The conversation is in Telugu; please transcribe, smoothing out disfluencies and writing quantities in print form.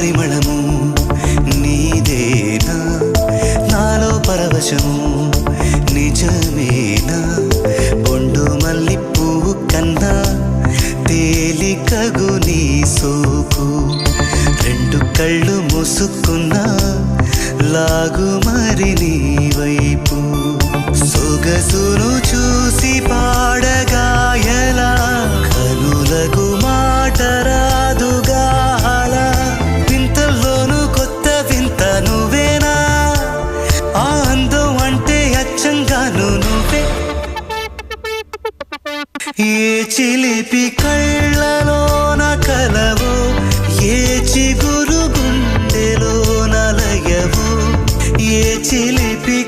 పరిమళము నీదేనా నాలో పరవశము నిజమేనా బొండు మల్లి పువ్వు కన్నా తేలికగు నీ సోకు రెండు కళ్ళు మూసుకున్నా లాగు మరి నీ వైపు సొగసును చూసి పాడగాయలా కనులకు మాట రాదుగా అలా వింతల్లోనూ కొత్త వింత నువ్వేనా ఆ అందం అంటే అచ్చంగాను నువ్వే ఏ చిలిపి కళ్ళలోన కలవో ఏ చిగురు గుండెలో నలయవో ఏ చిలిపి